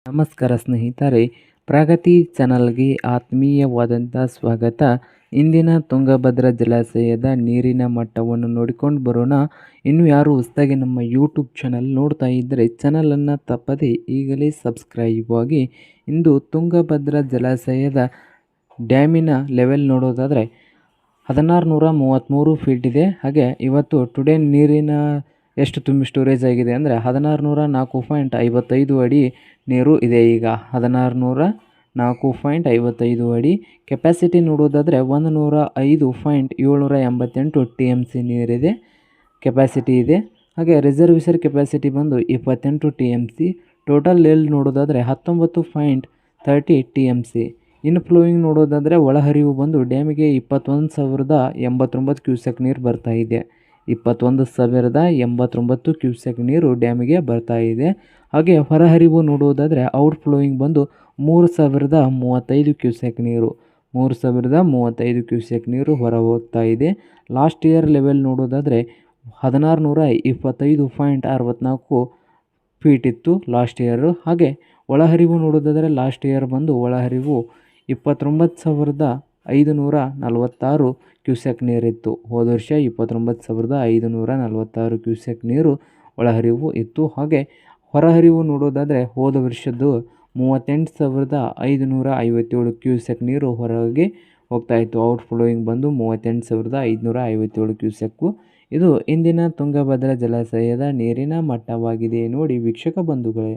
ನಮಸ್ಕಾರ ಸ್ನೇಹಿತರೆ, ಪ್ರಗತಿ ಚಾನಲ್ಗೆ ಆತ್ಮೀಯವಾದಂಥ ಸ್ವಾಗತ. ಇಂದಿನ ತುಂಗಭದ್ರಾ ಜಲಾಶಯದ ನೀರಿನ ಮಟ್ಟವನ್ನು ನೋಡಿಕೊಂಡು ಬರೋಣ. ಇನ್ನು ಯಾರು ಹೊಸದಾಗಿ ನಮ್ಮ ಯೂಟ್ಯೂಬ್ ಚಾನಲ್ ನೋಡ್ತಾ ಇದ್ದರೆ ಚಾನಲನ್ನು ತಪ್ಪದೆ ಈಗಲೇ ಸಬ್ಸ್ಕ್ರೈಬ್ ಆಗಿ. ಇಂದು ತುಂಗಭದ್ರಾ ಜಲಾಶಯದ ಡ್ಯಾಮಿನ ಲೆವೆಲ್ ನೋಡೋದಾದರೆ 1633 ಫೀಟ್ ಇದೆ. ಹಾಗೆ ಇವತ್ತು ಟುಡೇ ನೀರಿನ ಎಷ್ಟು ತುಂಬಿ ಸ್ಟೋರೇಜ್ ಆಗಿದೆ ಅಂದರೆ 1604.55 ಅಡಿ ನೀರು ಇದೆ. ಈಗ 1604.55 ಅಡಿ. ಕೆಪಾಸಿಟಿ ನೋಡೋದಾದರೆ 105.788 TMC ನೀರಿದೆ ಕೆಪಾಸಿಟಿ ಇದೆ. ಹಾಗೆ ರಿಸರ್ವೇಶರ್ ಕೆಪಾಸಿಟಿ ಬಂದು 28 TMC. ಟೋಟಲ್ ಎಲ್ಲಿ ನೋಡೋದಾದರೆ 19.30 TMC. ಇನ್ಫ್ಲೋಯಿಂಗ್ ನೋಡೋದಾದರೆ ಒಳಹರಿವು ಬಂದು ಡ್ಯಾಮಿಗೆ 21,089 ಕ್ಯೂಸೆಕ್ ನೀರು ಬರ್ತಾ ಇದೆ. 21,089 ಕ್ಯೂಸೆಕ್ ನೀರು ಡ್ಯಾಮಿಗೆ ಬರ್ತಾ ಇದೆ. ಹಾಗೆ ಹೊರಹರಿವು ನೋಡುವುದಾದರೆ ಔಟ್ಫ್ಲೋಯಿಂಗ್ ಬಂದು 3,035 ಕ್ಯೂಸೆಕ್ ನೀರು 3,035 ಕ್ಯೂಸೆಕ್ ನೀರು ಹೊರ ಹೋಗ್ತಾ ಇದೆ. ಲಾಸ್ಟ್ ಇಯರ್ ಲೆವೆಲ್ ನೋಡೋದಾದರೆ 1625.64 ಫೀಟ್ ಇತ್ತು ಲಾಸ್ಟ್ ಇಯರು. ಹಾಗೆ ಒಳಹರಿವು ನೋಡೋದಾದರೆ ಲಾಸ್ಟ್ ಇಯರ್ ಬಂದು ಒಳಹರಿವು 29,546 ಕ್ಯೂಸೆಕ್ ನೀರಿತ್ತು. ಹೋದ ವರ್ಷ 29,546 ಕ್ಯೂಸೆಕ್ ನೀರು ಒಳಹರಿವು ಇತ್ತು. ಹಾಗೆ ಹೊರಹರಿವು ನೋಡೋದಾದರೆ ಹೋದ ವರ್ಷದ್ದು 38,557 ಕ್ಯೂಸೆಕ್ ನೀರು ಹೊರಗೆ ಹೋಗ್ತಾಯಿತ್ತು. ಔಟ್ಫ್ಲೋಯಿಂಗ್ ಬಂದು 38,557 ಕ್ಯೂಸೆಕ್ಕು. ಇದು ಇಂದಿನ ತುಂಗಭದ್ರಾ ಜಲಾಶಯದ ನೀರಿನ ಮಟ್ಟವಾಗಿದೆ ನೋಡಿ ವೀಕ್ಷಕ ಬಂಧುಗಳೇ.